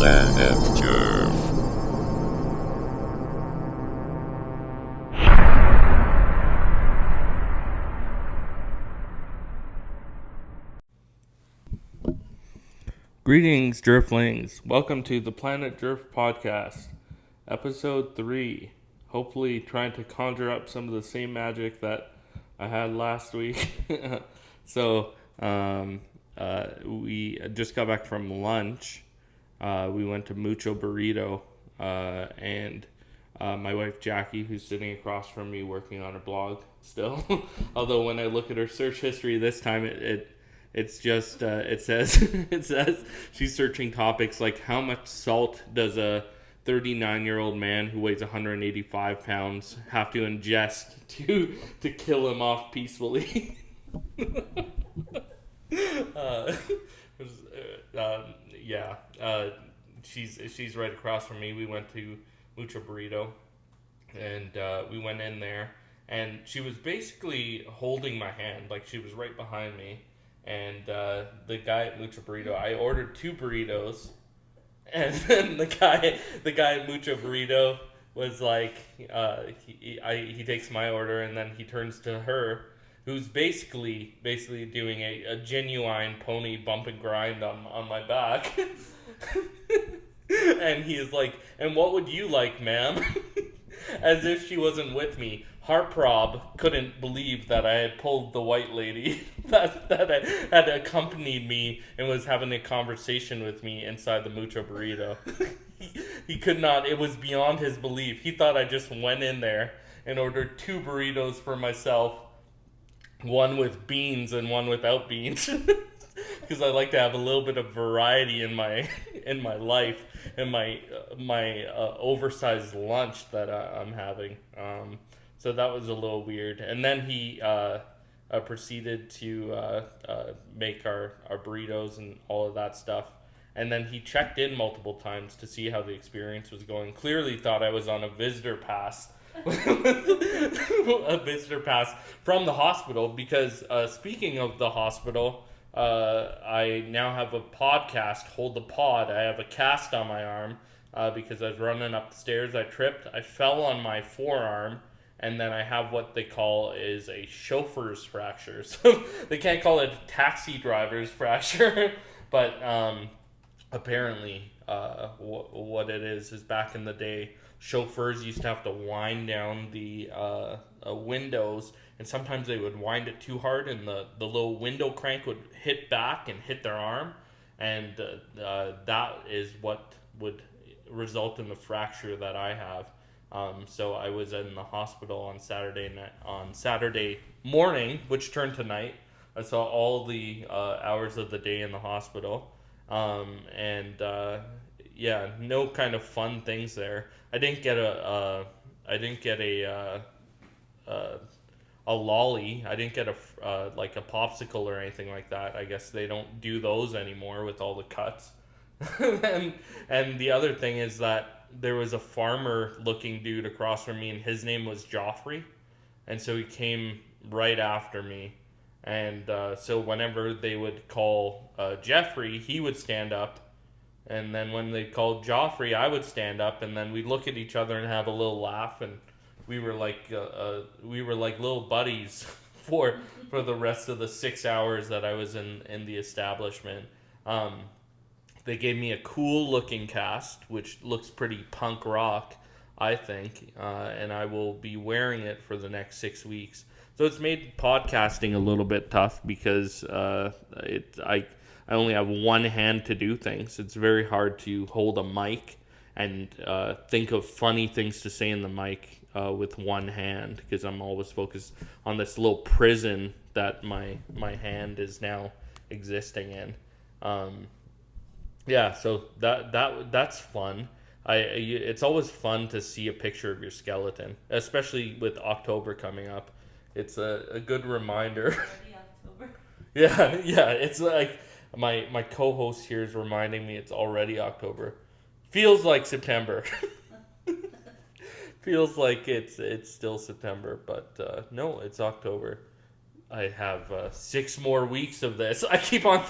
Planet Jerf. Greetings, Jerflings. Welcome to the Planet Jerf podcast, episode 3. Hopefully trying to conjure up some of the same magic that I had last week. We just got back from lunch. We went to Mucho Burrito, and my wife Jackie, who's sitting across from me working on her blog still. Although when I look at her search history this time, it says she's searching topics like how much salt does a 39-year-old man who weighs 185 pounds have to ingest to kill him off peacefully. She's right across from me. We went to Mucho Burrito, and we went in there, and she was basically holding my hand, like she was right behind me. And the guy at Mucho Burrito, I ordered 2 burritos, and then the guy at Mucho Burrito was like, he takes my order, and then he turns to her, who's basically doing a genuine pony bump and grind on my back. And he is like, and what would you like, ma'am? As if she wasn't with me. Heartprob couldn't believe that I had pulled the white lady that had accompanied me and was having a conversation with me inside the Mucho Burrito. He could not, it was beyond his belief. He thought I just went in there and ordered 2 burritos for myself, one with beans and one without beans. Because I like to have a little bit of variety in my life and my oversized lunch that I'm having. So that was a little weird. And then he proceeded to make our burritos and all of that stuff. And then he checked in multiple times to see how the experience was going. Clearly thought I was on a visitor pass. A visitor pass from the hospital, because speaking of the hospital, I now have a podcast, Hold the Pod. I have a cast on my arm because I was running up the stairs. I tripped. I fell on my forearm. And then I have what they call is a chauffeur's fracture. So they can't call it a taxi driver's fracture. But apparently what it is back in the day, chauffeurs used to have to wind down the windows. And sometimes they would wind it too hard, and the little window crank would hit back and hit their arm. And that is what would result in the fracture that I have. So I was in the hospital on Saturday morning, which turned to night. I saw all the hours of the day in the hospital, no kind of fun things there. I didn't get a lolly. I didn't get a popsicle or anything like that. I guess they don't do those anymore with all the cuts. and the other thing is that there was a farmer-looking dude across from me, and his name was Joffrey, and so he came right after me, and so whenever they would call Jeffrey, he would stand up, and then when they called Joffrey, I would stand up, and then we'd look at each other and have a little laugh, and we were like little buddies for the rest of the 6 hours that I was in the establishment. They gave me a cool looking cast, which looks pretty punk rock, I think, and I will be wearing it for the next 6 weeks. So it's made podcasting a little bit tough because I only have one hand to do things. It's very hard to hold a mic and think of funny things to say in the mic with one hand, because I'm always focused on this little prison that my hand is now existing in. So that's fun. It's always fun to see a picture of your skeleton, especially with October coming up. It's a good reminder. October. Yeah. It's like my co-host here is reminding me it's already October. Feels like September. Feels like it's still September, but no, it's October. I have 6 more weeks of this. I keep on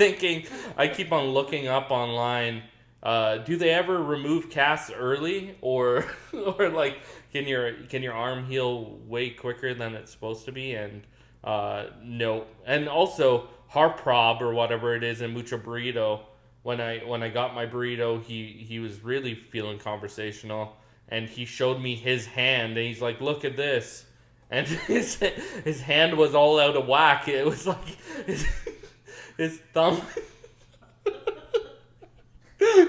looking up online do they ever remove casts early, or or like can your arm heal way quicker than it's supposed to be? And no, and also Harprob or whatever it is in Mucho Burrito. When I got my burrito, he was really feeling conversational, and he showed me his hand, and he's like, "Look at this," and his hand was all out of whack. It was like his thumb.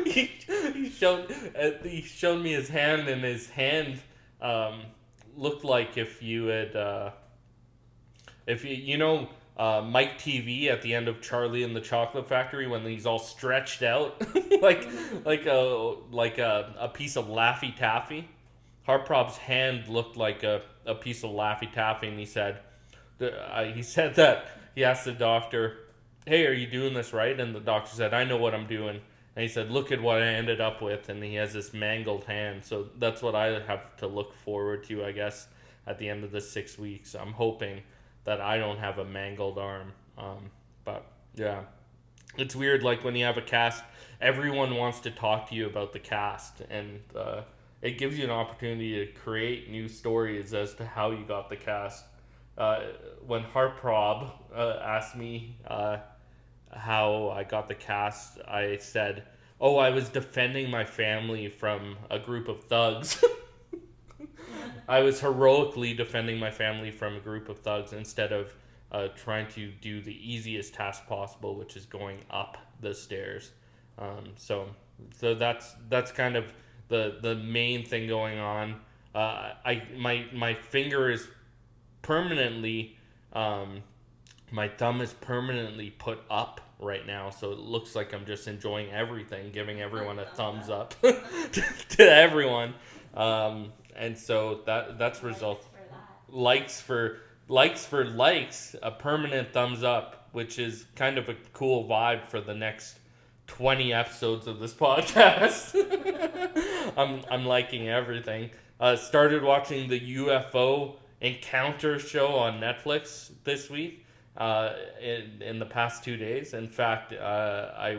He showed me his hand, and his hand looked like if you had if you know Mike TV at the end of Charlie and the Chocolate Factory when he's all stretched out like a piece of Laffy Taffy. Harprob's hand looked like a piece of Laffy Taffy, and he said that he asked the doctor, "Hey, are you doing this right?" And the doctor said, "I know what I'm doing." And he said, "Look at what I ended up with," and he has this mangled hand. So that's what I have to look forward to, I guess, at the end of the 6 weeks. I'm hoping that I don't have a mangled arm. But yeah, it's weird. Like when you have a cast, everyone wants to talk to you about the cast, and it gives you an opportunity to create new stories as to how you got the cast. When Harprob asked me how I got the cast, I said, "Oh, I was defending my family from a group of thugs." I was heroically defending my family from a group of thugs instead of trying to do the easiest task possible, which is going up the stairs. So that's kind of the main thing going on. My finger is permanently, my thumb is permanently put up right now, so it looks like I'm just enjoying everything, giving everyone a thumbs up to everyone. And so that's results. Likes for likes, a permanent thumbs up, which is kind of a cool vibe for the next 20 episodes of this podcast. I'm liking everything. Started watching the UFO Encounter show on Netflix this week. In the past 2 days. In fact, I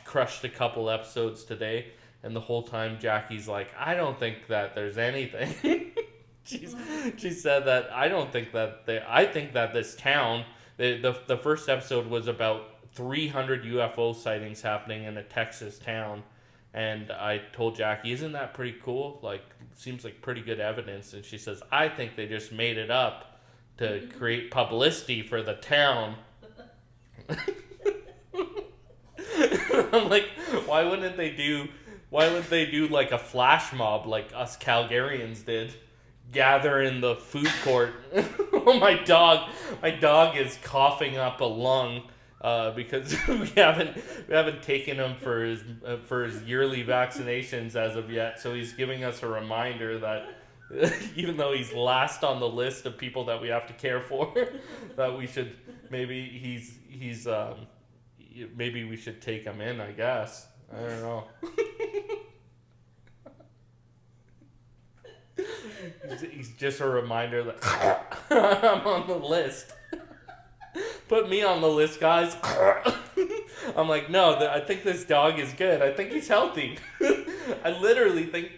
crushed a couple episodes today. And the whole time Jackie's like, "I don't think that there's anything." She said that I think that this town, the first episode was about 300 UFO sightings happening in a Texas town. And I told Jackie, "Isn't that pretty cool? Like, seems like pretty good evidence." And she says, "I think they just made it up to create publicity for the town." I'm like, why wouldn't they do like a flash mob like us Calgarians did? Gather in the food court. Oh, my dog is coughing up a lung because we haven't taken him for his yearly vaccinations as of yet. So he's giving us a reminder that even though he's last on the list of people that we have to care for, that we should maybe maybe we should take him in, I guess. I don't know. He's just a reminder that I'm on the list. Put me on the list, guys. I'm like, no, I think this dog is good. I think he's healthy. I literally think...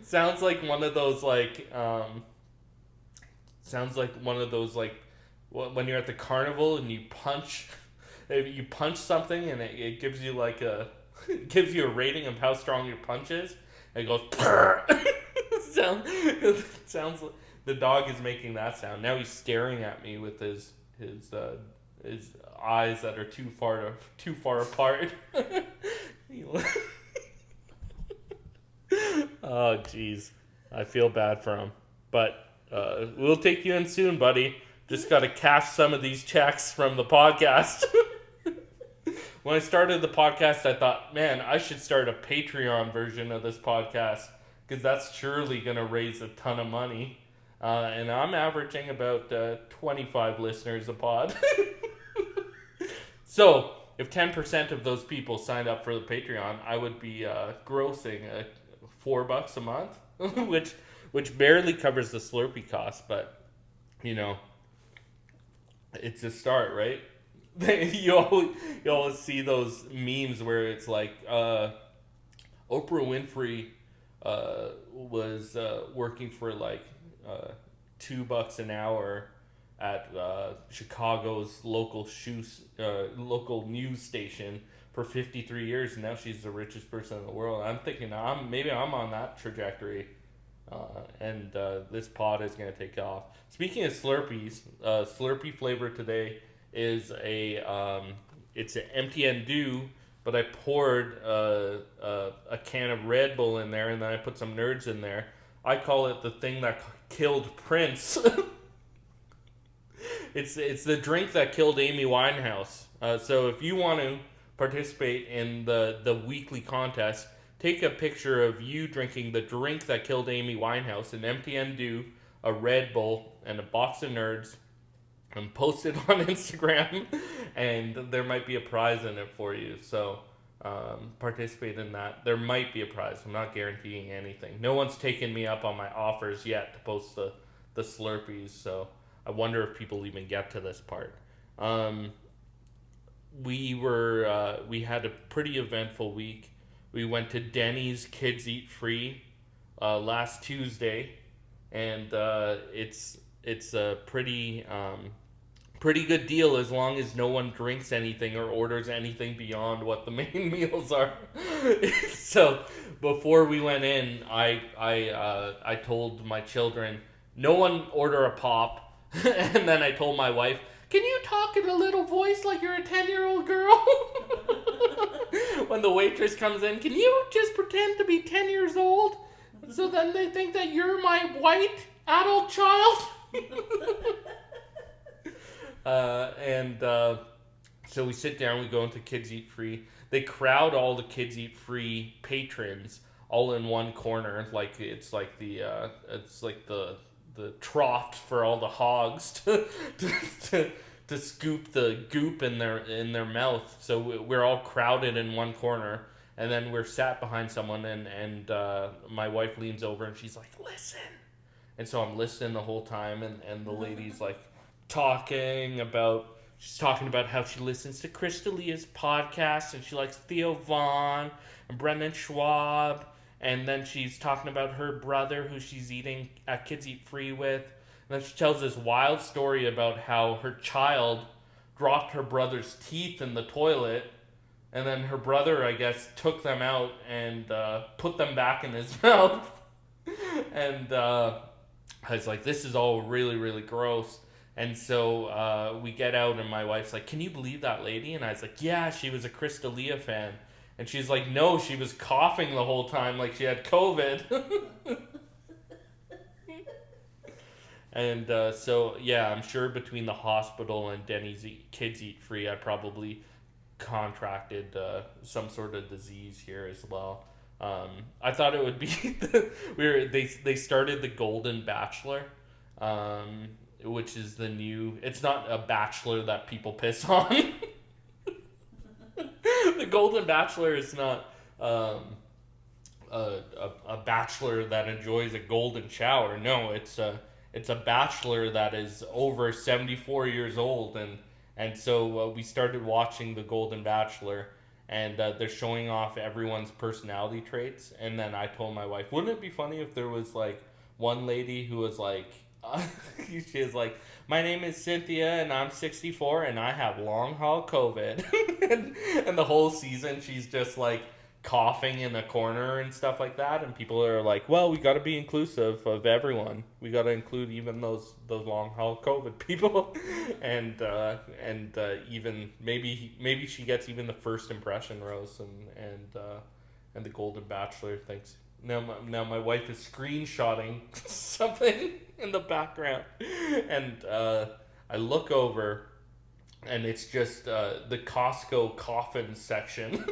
Sounds like one of those when you're at the carnival and you punch something and it gives you it gives you a rating of how strong your punch is. And it goes sounds like the dog is making that sound. Now he's staring at me with his eyes that are too far apart. Oh, jeez. I feel bad for him. But we'll take you in soon, buddy. Just got to cash some of these checks from the podcast. When I started the podcast, I thought, man, I should start a Patreon version of this podcast because that's surely going to raise a ton of money. And I'm averaging about 25 listeners a pod. So if 10% of those people signed up for the Patreon, I would be grossing $4 a month, which barely covers the Slurpee cost, but it's a start, right? You always see those memes where it's like Oprah Winfrey was working for like $2 an hour at Chicago's local news station for 53 years, and now she's the richest person in the world. I'm thinking maybe I'm on that trajectory, and this pod is going to take off. Speaking of Slurpees, Slurpee flavor today is it's an empty and dew, but I poured a can of Red Bull in there, and then I put some Nerds in there. I call it the thing that killed Prince. It's the drink that killed Amy Winehouse. So if you want to participate in the weekly contest, take a picture of you drinking the drink that killed Amy Winehouse, an empty and dew, a Red Bull, and a box of Nerds, and post it on Instagram, and there might be a prize in it for you. So participate in that. There might be a prize. I'm not guaranteeing anything. No one's taken me up on my offers yet to post the Slurpees, so I wonder if people even get to this part. We had a pretty eventful week. We went to Denny's Kids Eat Free last Tuesday, and it's a pretty good deal as long as no one drinks anything or orders anything beyond what the main meals are. So before we went in, I told my children, no one order a pop. And then I told my wife, can you talk in a little voice like you're a 10-year-old girl? When the waitress comes in, can you just pretend to be 10 years old? So then they think that you're my white adult child? So we sit down, we go into Kids Eat Free. They crowd all the Kids Eat Free patrons all in one corner, like it's like the trough for all the hogs to scoop the goop in their mouth. So we're all crowded in one corner, and then we're sat behind someone, and my wife leans over and she's like, listen. And so I'm listening the whole time, and the lady's like she's talking about how she listens to Chris D'Elia's podcast, and she likes Theo Vaughn and Brendan Schwab. And then she's talking about her brother who she's eating at Kids Eat Free with. And then she tells this wild story about how her child dropped her brother's teeth in the toilet. And then her brother, I guess, took them out and put them back in his mouth. And I was like, this is all really, really gross. And so we get out, and my wife's like, can you believe that lady? And I was like, yeah, she was a Chris D'Elia fan. And she's like, no, she was coughing the whole time like she had COVID. And so, yeah, I'm sure between the hospital and Denny's Kids Eat Free, I probably contracted some sort of disease here as well. I thought it would be they started the Golden Bachelor, which is the new. It's not a bachelor that people piss on. The Golden Bachelor is not a bachelor that enjoys a golden shower. No, it's a bachelor that is over 74 years old, and so we started watching the Golden Bachelor, and they're showing off everyone's personality traits. And then I told my wife, wouldn't it be funny if there was like one lady who was like, she was like, my name is Cynthia and I'm 64 and I have long haul COVID. and the whole season she's just like coughing in a corner and stuff like that, and people are like, well, we got to be inclusive of everyone. We got to include even those long haul COVID people. and even maybe she gets even the first impression rose, and the Golden Bachelor thinks. Now my wife is screenshotting something in the background, and I look over, and it's just the Costco coffin section.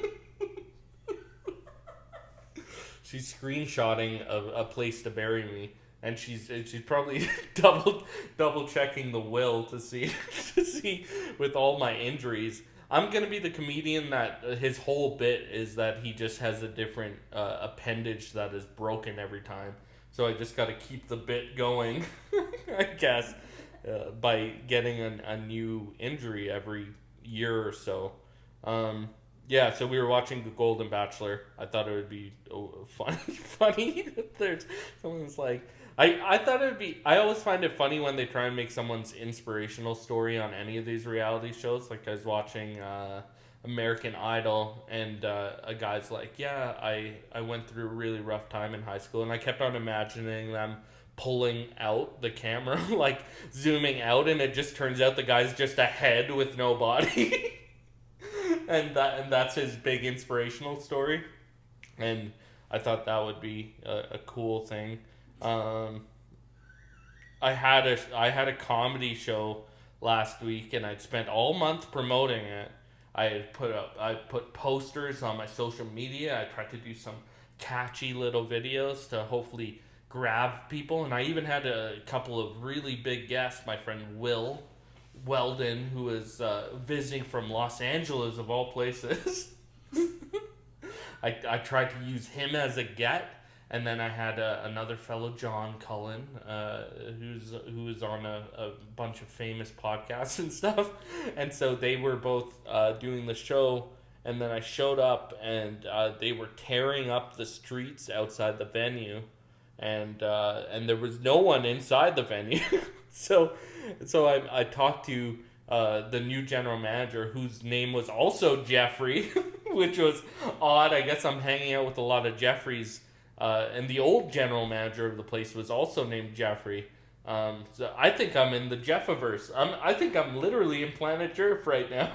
She's screenshotting a place to bury me, and she's probably double checking the will to see with all my injuries. I'm going to be the comedian that his whole bit is that he just has a different appendage that is broken every time. So I just got to keep the bit going, I guess, by getting a new injury every year or so. Yeah, so we were watching The Golden Bachelor. I thought it would be funny. There's someone's like, I thought it would be. I always find it funny when they try and make someone's inspirational story on any of these reality shows. Like I was watching American Idol, and a guy's like, yeah, I went through a really rough time in high school, and I kept on imagining them pulling out the camera, like zooming out, and it just turns out the guy's just a head with no body. And that's his big inspirational story, and I thought that would be a cool thing. I had a comedy show last week, and I'd spent all month promoting it. I put posters on my social media. I tried to do some catchy little videos to hopefully grab people, and I even had a couple of really big guests. My friend Will Weldon, who is visiting from Los Angeles of all places. I tried to use him as a get, and then I had another fellow, John Cullen, who is on a bunch of famous podcasts and stuff, and so they were both doing the show, and then I showed up, and they were tearing up the streets outside the venue, and there was no one inside the venue. So I talked to the new general manager, whose name was also Jeffrey, which was odd. I guess I'm hanging out with a lot of Jeffreys. And the old general manager of the place was also named Jeffrey. So I think I'm in the Jeffiverse. I think I'm literally in Planet Jerf right now.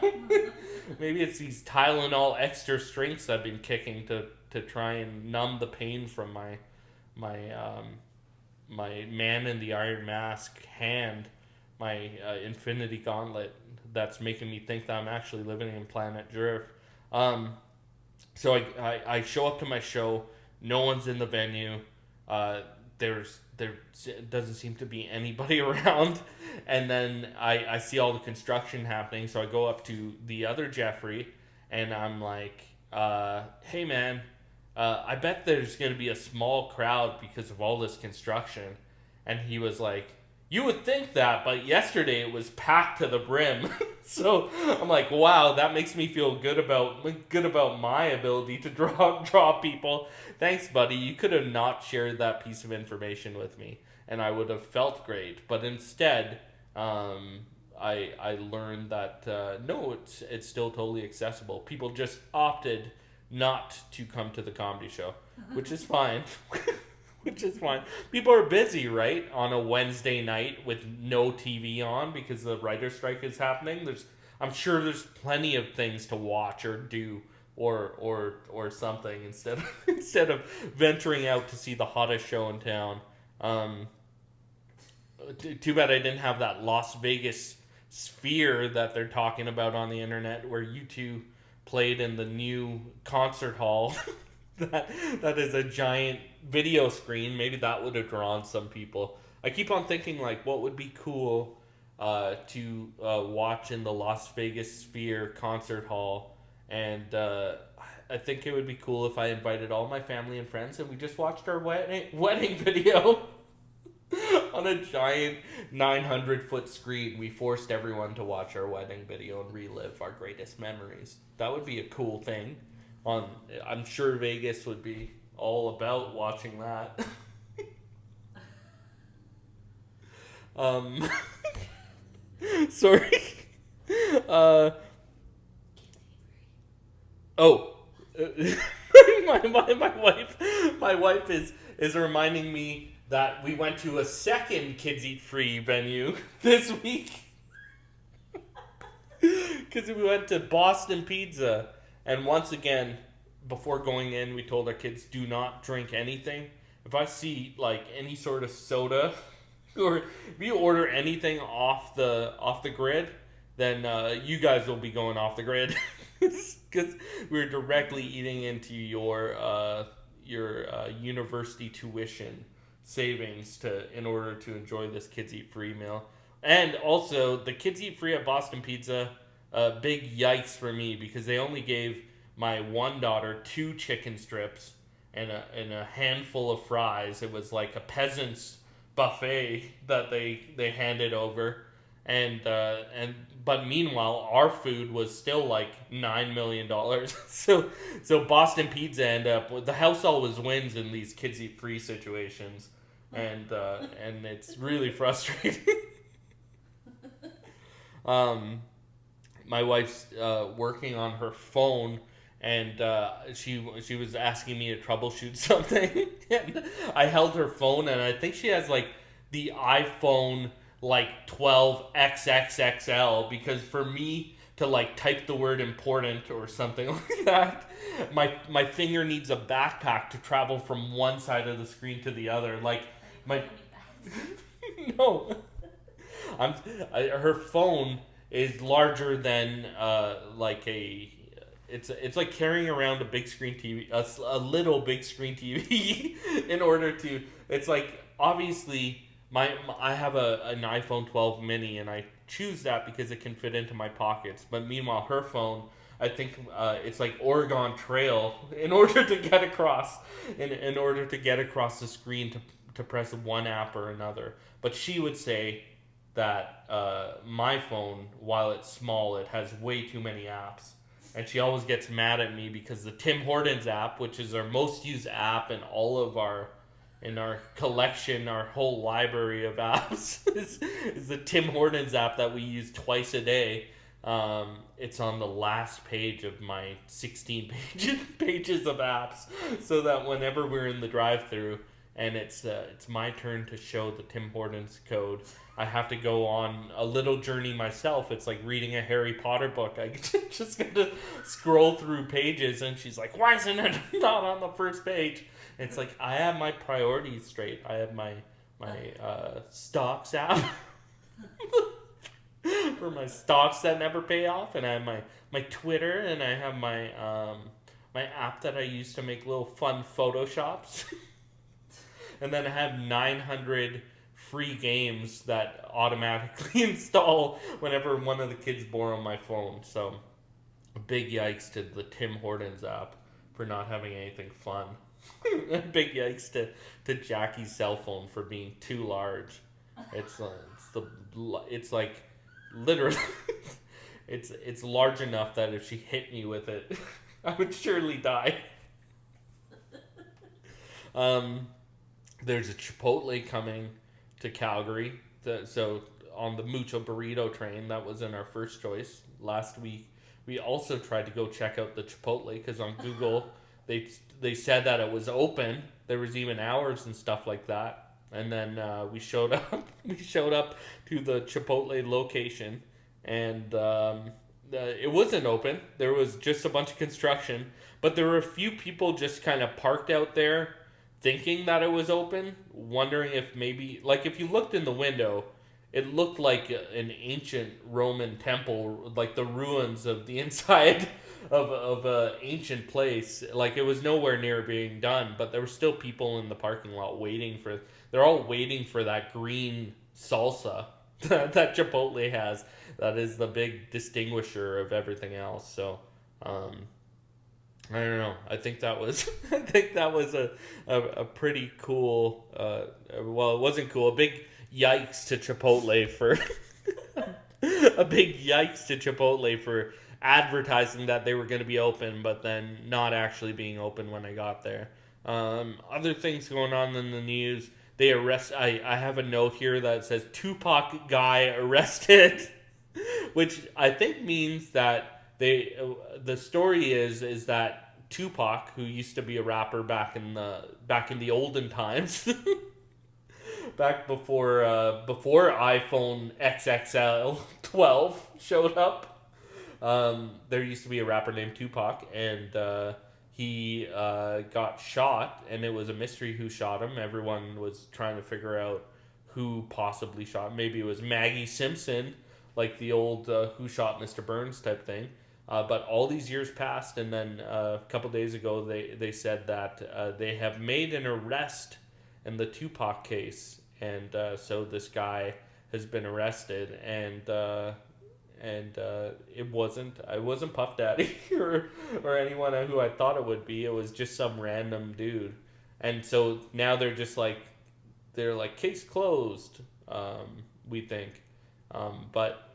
Maybe it's these Tylenol extra strengths I've been kicking to try and numb the pain from my Man in the Iron Mask hand, my Infinity Gauntlet, that's making me think that I'm actually living in Planet Jerf. So I show up to my show. No one's in the venue. There doesn't seem to be anybody around. And then I see all the construction happening. So I go up to the other Jeffrey, and I'm like, hey man, I bet there's going to be a small crowd because of all this construction. And he was like, you would think that, but yesterday it was packed to the brim. So I'm like, wow, that makes me feel good about my ability to draw people. Thanks, buddy. You could have not shared that piece of information with me, and I would have felt great. But instead, I learned that no, it's still totally accessible. People just opted not to come to the comedy show, which is fine. Which is fine. People are busy, right? On a Wednesday night with no TV on because the writer's strike is happening. I'm sure there's plenty of things to watch or do or something instead of venturing out to see the hottest show in town. Too bad I didn't have that Las Vegas sphere that they're talking about on the internet, where you two played in the new concert hall. That is a giant video screen. Maybe that would have drawn some people. I keep on thinking, like, what would be cool to watch in the Las Vegas Sphere concert hall, and I think it would be cool if I invited all my family and friends and we just watched our wedding video on a giant 900-foot screen. We forced everyone to watch our wedding video and relive our greatest memories. That would be a cool thing. I'm sure Vegas would be all about watching that. Sorry. My wife is reminding me that we went to a second Kids Eat Free venue this week. Because we went to Boston Pizza. And once again, before going in, we told our kids, do not drink anything. If I see like any sort of soda, or if you order anything off the grid, then you guys will be going off the grid, because we're directly eating into your university tuition savings in order to enjoy this Kids Eat Free meal. And also, the Kids Eat Free at Boston Pizza. Big yikes for me, because they only gave my one daughter 2 chicken strips and a handful of fries. It was like a peasant's buffet that they handed over, But meanwhile our food was still like $9 million. So Boston Pizza end up the house always wins in these kids eat free situations, and it's really frustrating. My wife's working on her phone, and she was asking me to troubleshoot something, and I held her phone, and I think she has like the iPhone like 12 XXXL, because for me to like type the word important or something like that, my finger needs a backpack to travel from one side of the screen to the other. Like my no, her phone is larger than like a it's like carrying around a big screen TV, a little big screen TV in order to. It's like obviously I have an iPhone 12 mini, and I choose that because it can fit into my pockets. But meanwhile, her phone, I think it's like Oregon Trail in order to get across, in order to get across the screen to press one app or another. But she would say that my phone, while it's small, it has way too many apps. And she always gets mad at me because the Tim Hortons app, which is our most used app in all of our collection, our whole library of apps, is the Tim Hortons app that we use twice a day. It's on the last page of my 16 pages of apps, so that whenever we're in the drive-thru and it's my turn to show the Tim Hortons code, I have to go on a little journey myself. It's like reading a Harry Potter book. I just got to scroll through pages, and she's like, "Why isn't it not on the first page?" It's like, I have my priorities straight. I have my stocks app for my stocks that never pay off, and I have my Twitter, and I have my app that I use to make little fun photoshops. And then I have 900 free games that automatically install whenever one of the kids borrow my phone. So, a big yikes to the Tim Hortons app for not having anything fun. Big yikes to Jackie's cell phone for being too large. It's like literally it's large enough that if she hit me with it, I would surely die. There's a Chipotle coming to Calgary. So on the Mucho Burrito train, that was in our first choice last week. We also tried to go check out the Chipotle because on Google they said that it was open. There was even hours and stuff like that. And then we showed up. We showed up to the Chipotle location, and it wasn't open. There was just a bunch of construction, but there were a few people just kind of parked out there, thinking that it was open, wondering if maybe, like, if you looked in the window, it looked like an ancient Roman temple, like the ruins of the inside of a ancient place. Like, it was nowhere near being done, but there were still people in the parking lot they're all waiting for that green salsa that Chipotle has. That is the big distinguisher of everything else. So, I don't know. I think that was a pretty cool. Well, it wasn't cool. A big yikes to Chipotle for a big yikes to Chipotle for advertising that they were going to be open, but then not actually being open when I got there. Other things going on in the news. I have a note here that says Tupac guy arrested, which I think means that the story is that Tupac, who used to be a rapper back in the olden times, back before iPhone XXL 12 showed up, there used to be a rapper named Tupac, and he got shot, and it was a mystery who shot him. Everyone was trying to figure out who possibly shot him. Maybe it was Maggie Simpson, like the old Who Shot Mr. Burns type thing. But all these years passed, and then a couple days ago they said that they have made an arrest in the Tupac case, and so this guy has been arrested, and it wasn't Puff Daddy or anyone who I thought it would be. It was just some random dude, and so now they're like case closed. We think. But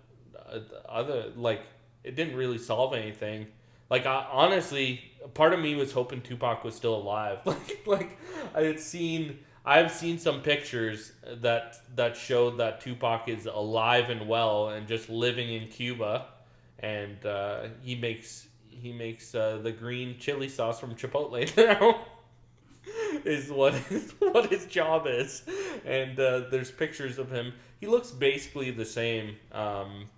other like it didn't really solve anything. Like honestly, part of me was hoping Tupac was still alive. Like I've seen some pictures that showed that Tupac is alive and well and just living in Cuba, and he makes the green chili sauce from Chipotle now. Is what his job is, and there's pictures of him. He looks basically the same,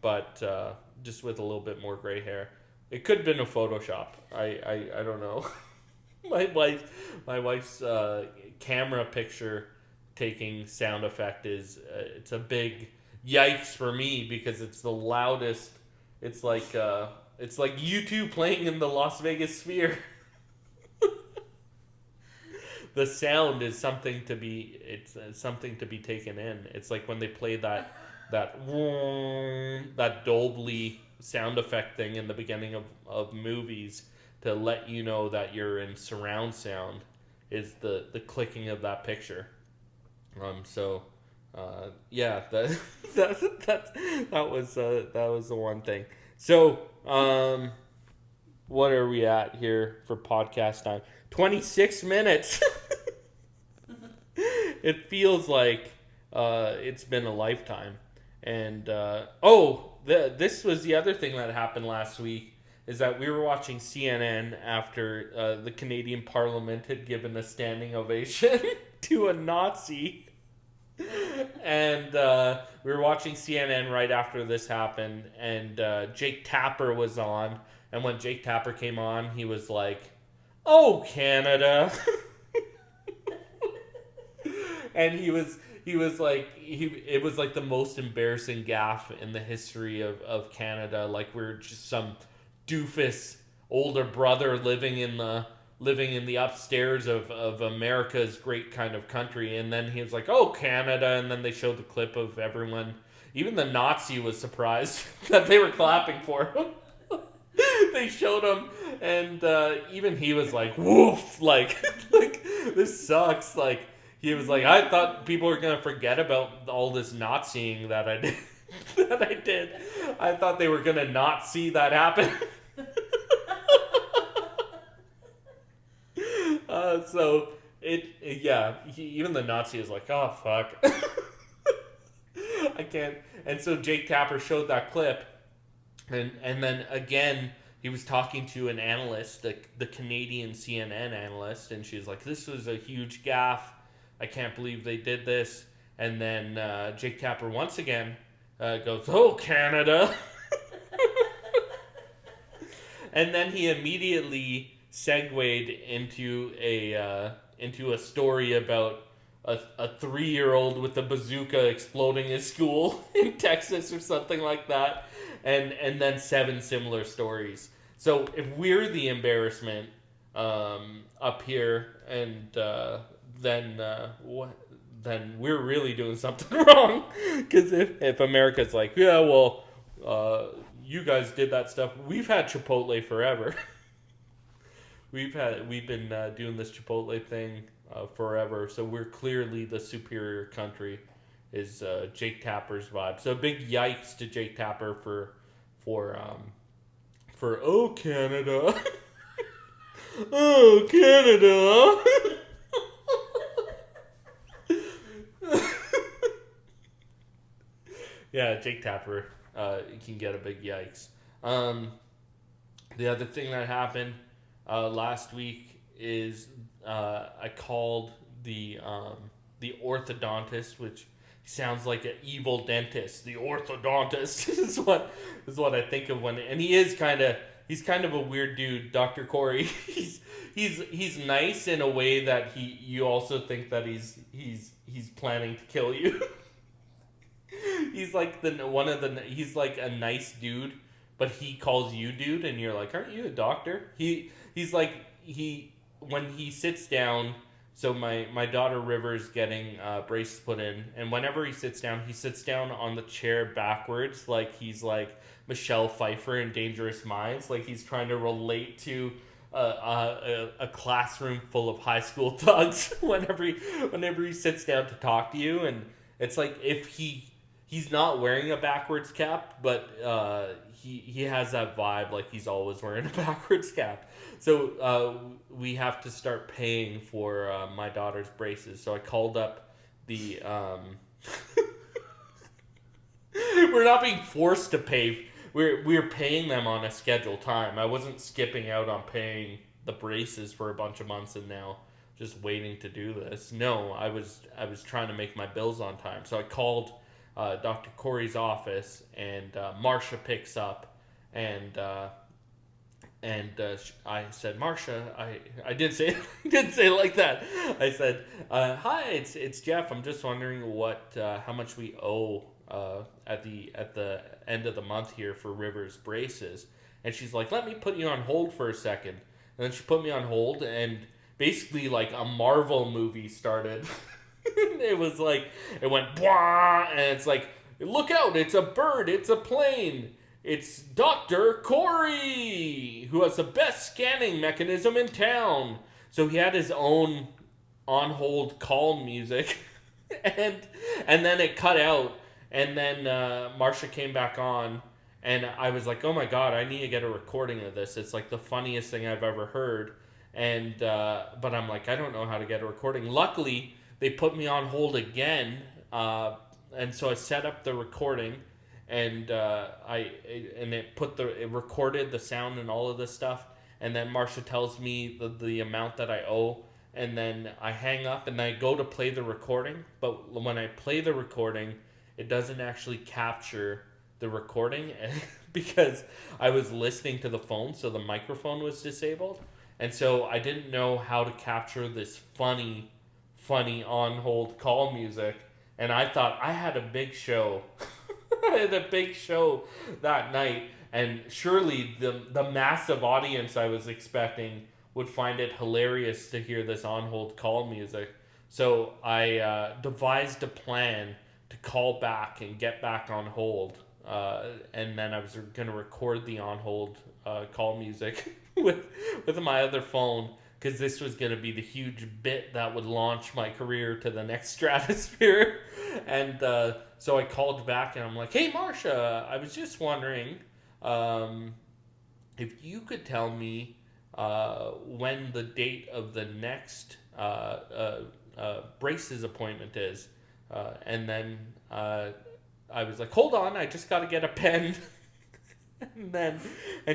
but just with a little bit more gray hair. It could have been a Photoshop. I don't know. My wife's camera picture taking sound effect is it's a big yikes for me because it's the loudest. It's like U2 playing in the Las Vegas Sphere. The sound is something to be something to be taken in. It's like when they play that Dolby sound effect thing in the beginning of movies to let you know that you're in surround sound is the clicking of that picture. Yeah, that was the one thing. So what are we at here for podcast time? 26 minutes. It feels like it's been a lifetime. And this was the other thing that happened last week is that we were watching CNN after the Canadian Parliament had given a standing ovation to a Nazi. And we were watching CNN right after this happened, and Jake Tapper was on. And when Jake Tapper came on, he was like, "Oh, Canada." And it was like the most embarrassing gaffe in the history of Canada. Like we're just some doofus older brother living in the upstairs of America's great kind of country. And then he was like, "Oh, Canada." And then they showed the clip of everyone. Even the Nazi was surprised that they were clapping for him. They showed him, and even he was like, "Woof!" Like this sucks. Like he was like, "I thought people were gonna forget about all this Naziing that I did. I thought they were gonna not see that happen." Even the Nazi is like, "Oh fuck, I can't." And so Jake Tapper showed that clip. And then again, he was talking to an analyst, the Canadian CNN analyst, and she's like, "This was a huge gaffe. I can't believe they did this." And then Jake Tapper once again goes, "Oh, Canada." And then he immediately segued into a story about a 3-year-old with a bazooka exploding his school in Texas or something like that. And then 7 similar stories. So if we're the embarrassment up here, and then we're really doing something wrong. Because if America's like, "Yeah, well, you guys did that stuff. We've had Chipotle forever. We've been doing this Chipotle thing forever. So we're clearly the superior country." Is Jake Tapper's vibe. So big yikes to Jake Tapper for "Oh, Canada." "Oh, Canada." Yeah, Jake Tapper can get a big yikes. The other thing that happened last week is I called the orthodontist, which sounds like an evil dentist. The orthodontist is what I think of when, and he's kind of a weird dude, Dr. Corey. He's nice in a way that you also think that he's planning to kill you. He's like he's like a nice dude, but he calls you dude, and you're like, "Aren't you a doctor?" He's like when he sits down. So my daughter River's getting braces put in, and whenever he sits down on the chair backwards, like he's like Michelle Pfeiffer in Dangerous Minds, like he's trying to relate to a classroom full of high school thugs whenever he sits down to talk to you. And it's like if he he's not wearing a backwards cap, but he has that vibe like he's always wearing a backwards cap. So we have to start paying for my daughter's braces. So I called up the. We're not being forced to pay. We're paying them on a scheduled time. I wasn't skipping out on paying the braces for a bunch of months and now just waiting to do this. No, I was trying to make my bills on time. So I called Dr. Corey's office, and Marcia picks up, and I said, Marcia, I did say didn't say it like that. I said, hi, it's Jeff. I'm just wondering what how much we owe at the end of the month here for River's braces. And she's like, let me put you on hold for a second. And then she put me on hold, and basically like a Marvel movie started. It was like, it went blah, and it's like, look out, it's a bird, it's a plane. It's Dr. Corey, who has the best scanning mechanism in town. So he had his own on-hold call music. and then it cut out. And then Marcia came back on. And I was like, oh my God, I need to get a recording of this. It's like the funniest thing I've ever heard. And but I'm like, I don't know how to get a recording. Luckily, they put me on hold again. And so I set up the recording. And it recorded the sound and all of this stuff, and then Marcia tells me the amount that I owe, and then I hang up and I go to play the recording, but when I play the recording, it doesn't actually capture the recording because I was listening to the phone, so the microphone was disabled, and so I didn't know how to capture this funny on hold call music, and I thought I had a big show. I had a big show that night, and surely the massive audience I was expecting would find it hilarious to hear this on-hold call music. So I devised a plan to call back and get back on hold, and then I was going to record the on-hold call music with my other phone, because this was going to be the huge bit that would launch my career to the next stratosphere. And so I called back and I'm like, hey, Marcia, I was just wondering if you could tell me when the date of the next braces appointment is. And then I was like, hold on, I just got to get a pen. And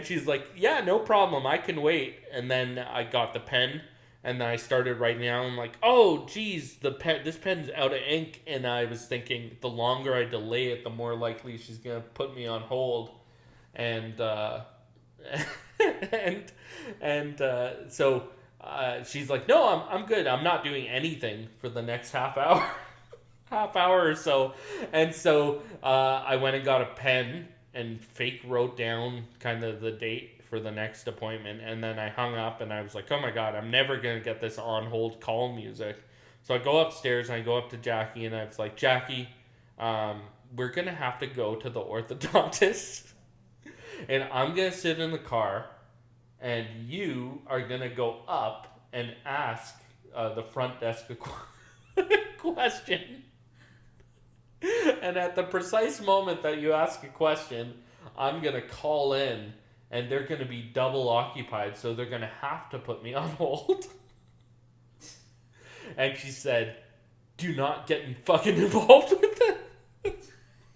she's like, yeah, no problem, I can wait. And then I got the pen, and then I started writing down. I'm like, oh geez, this pen's out of ink. And I was thinking, the longer I delay it, the more likely she's gonna put me on hold. And so she's like, no, I'm good, I'm not doing anything for the next half hour or so. And so I went and got a pen and fake wrote down kind of the date for the next appointment, and then I hung up, and I was like, oh my God, I'm never gonna get this on hold call music. So I go upstairs and I go up to Jackie, and I was like, Jackie, we're gonna have to go to the orthodontist, and I'm gonna sit in the car, and you are gonna go up and ask the front desk a question. And at the precise moment that you ask a question, I'm going to call in, and they're going to be double occupied, so they're going to have to put me on hold. And she said, do not get fucking involved with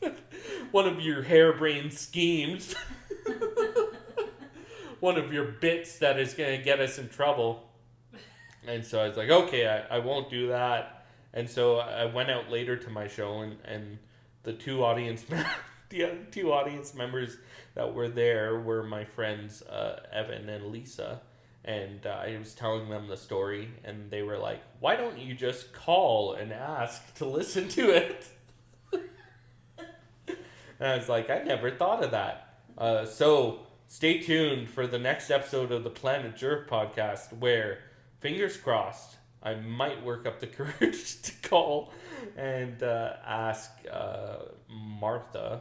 it. One of your harebrained schemes. One of your bits that is going to get us in trouble. And so I was like, okay, I won't do that. And so I went out later to my show, and the two audience members that were there were my friends Evan and Lisa, and I was telling them the story, and they were like, "Why don't you just call and ask to listen to it?" And I was like, "I never thought of that." So stay tuned for the next episode of the Planet Jerf podcast, where, fingers crossed, I might work up the courage to call and ask Marcia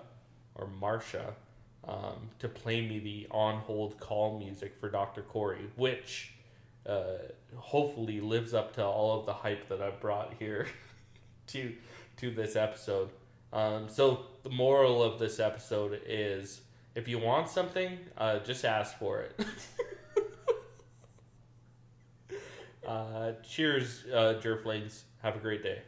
to play me the on-hold call music for Dr. Corey, which hopefully lives up to all of the hype that I've brought here to this episode. So the moral of this episode is, if you want something, just ask for it. Cheers, Jerf Lanes. Have a great day.